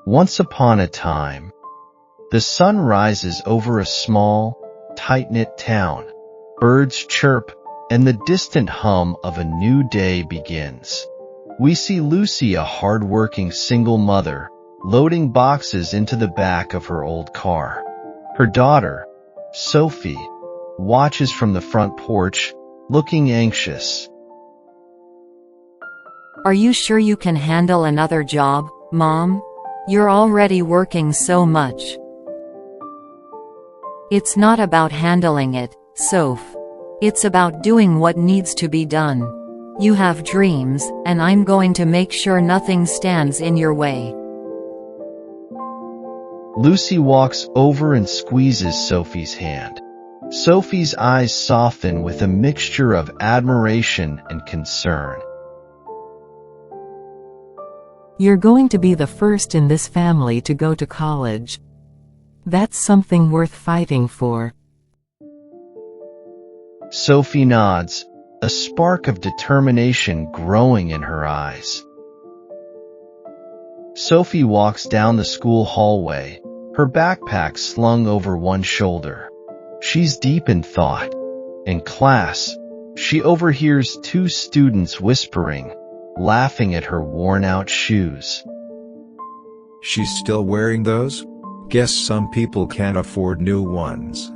Once upon a time, the sun rises over a small, tight-knit town. Birds chirp, and the distant hum of a new day begins. We see Lucy, a hardworking single mother, loading boxes into the back of her old car. Her daughter, Sophie, watches from the front porch, looking anxious. Are you sure you can handle another job, Mom? You're already working so much. It's not about handling it, Soph. It's about doing what needs to be done. You have dreams, and I'm going to make sure nothing stands in your way. Lucy walks over and squeezes Sophie's hand. Sophie's eyes soften with a mixture of admiration and concern. You're going to be the first in this family to go to college. That's something worth fighting for. Sophie nods, a spark of determination growing in her eyes. Sophie walks down the school hallway, her backpack slung over one shoulder. She's deep in thought. In class, she overhears two students whispering, laughing at her worn-out shoes. She's still wearing those? Guess some people can't afford new ones.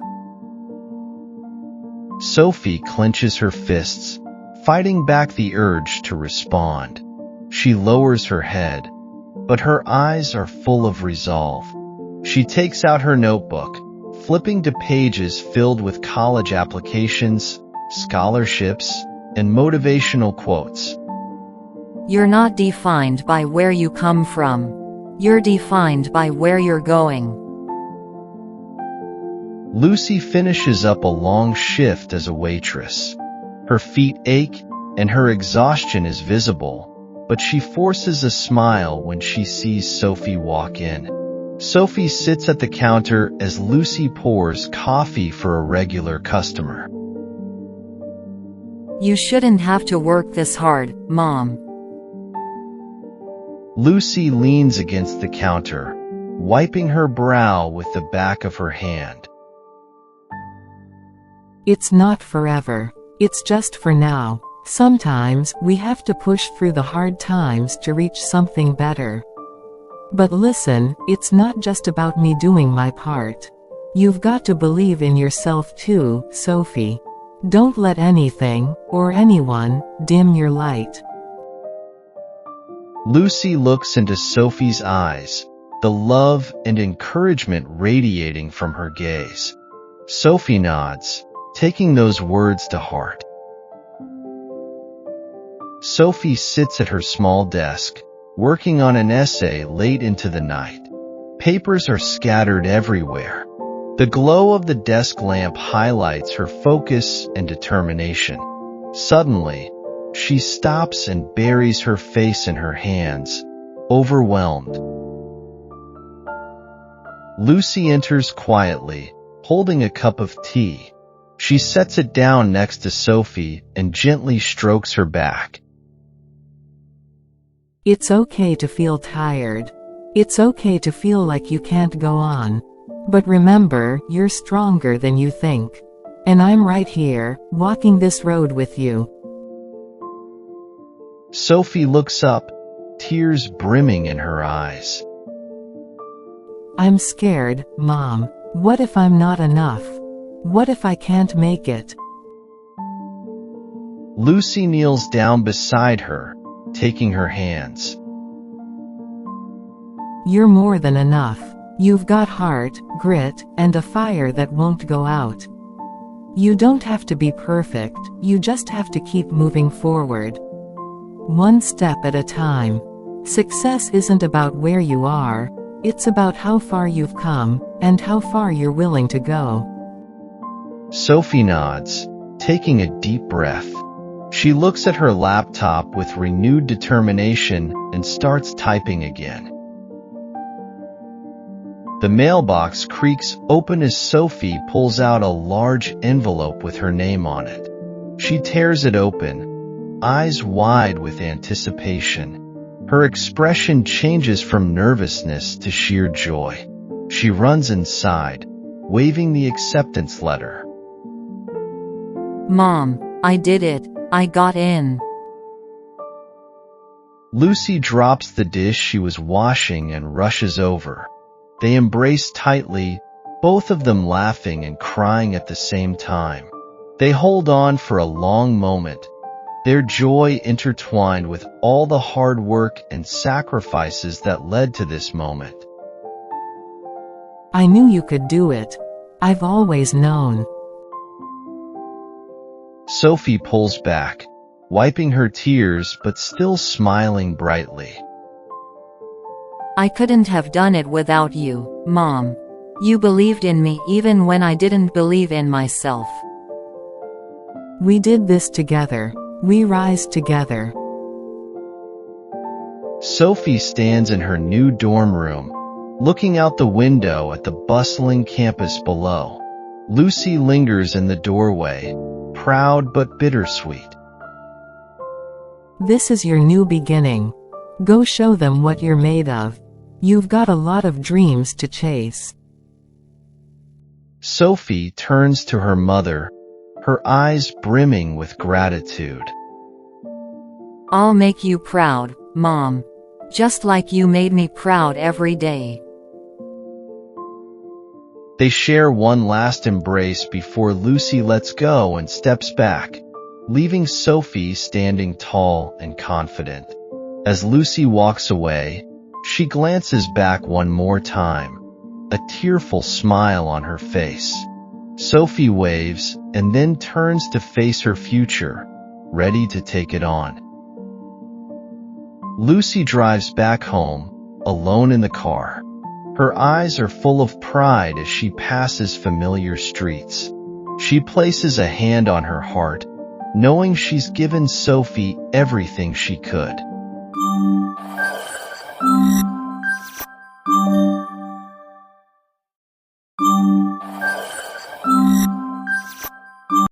Sophie clenches her fists, fighting back the urge to respond. She lowers her head, but her eyes are full of resolve. She takes out her notebook, flipping to pages filled with college applications, scholarships, and motivational quotes. You're not defined by where you come from. You're defined by where you're going. Lucy finishes up a long shift as a waitress. Her feet ache, and her exhaustion is visible, but she forces a smile when she sees Sophie walk in. Sophie sits at the counter as Lucy pours coffee for a regular customer. You shouldn't have to work this hard, Mom. Lucy leans against the counter, wiping her brow with the back of her hand. It's not forever. It's just for now. Sometimes we have to push through the hard times to reach something better. But listen, it's not just about me doing my part. You've got to believe in yourself too, Sophie. Don't let anything, or anyone, dim your light. Lucy looks into Sophie's eyes, the love and encouragement radiating from her gaze. Sophie nods, taking those words to heart. Sophie sits at her small desk, working on an essay late into the night. Papers are scattered everywhere. The glow of the desk lamp highlights her focus and determination. Suddenly, she stops and buries her face in her hands, overwhelmed. Lucy enters quietly, holding a cup of tea. She sets it down next to Sophie and gently strokes her back. It's okay to feel tired. It's okay to feel like you can't go on. But remember, you're stronger than you think. And I'm right here, walking this road with you. Sophie looks up, tears brimming in her eyes. I'm scared, Mom. What if I'm not enough? What if I can't make it? Lucy kneels down beside her, taking her hands. You're more than enough. You've got heart, grit, and a fire that won't go out. You don't have to be perfect, you just have to keep moving forward. One step at a time. Success isn't about where you are, it's about how far you've come, and how far you're willing to go. Sophie nods, taking a deep breath. She looks at her laptop with renewed determination and starts typing again. The mailbox creaks open as Sophie pulls out a large envelope with her name on it. She tears it open, eyes wide with anticipation. Her expression changes from nervousness to sheer joy. She runs inside, waving the acceptance letter. Mom, I did it. I got in. Lucy drops the dish she was washing and rushes over. They embrace tightly, both of them laughing and crying at the same time. They hold on for a long moment, their joy intertwined with all the hard work and sacrifices that led to this moment. I knew you could do it. I've always known. Sophie pulls back, wiping her tears but still smiling brightly. I couldn't have done it without you, Mom. You believed in me even when I didn't believe in myself. We did this together. We rise together. Sophie stands in her new dorm room, looking out the window at the bustling campus below. Lucy lingers in the doorway, proud but bittersweet. This is your new beginning. Go show them what you're made of. You've got a lot of dreams to chase. Sophie turns to her mother, her eyes brimming with gratitude. I'll make you proud, Mom. Just like you made me proud every day. They share one last embrace before Lucy lets go and steps back, leaving Sophie standing tall and confident. As Lucy walks away, she glances back one more time, a tearful smile on her face. Sophie waves and then turns to face her future, ready to take it on. Lucy drives back home, alone in the car. Her eyes are full of pride as she passes familiar streets. She places a hand on her heart, knowing she's given Sophie everything she could.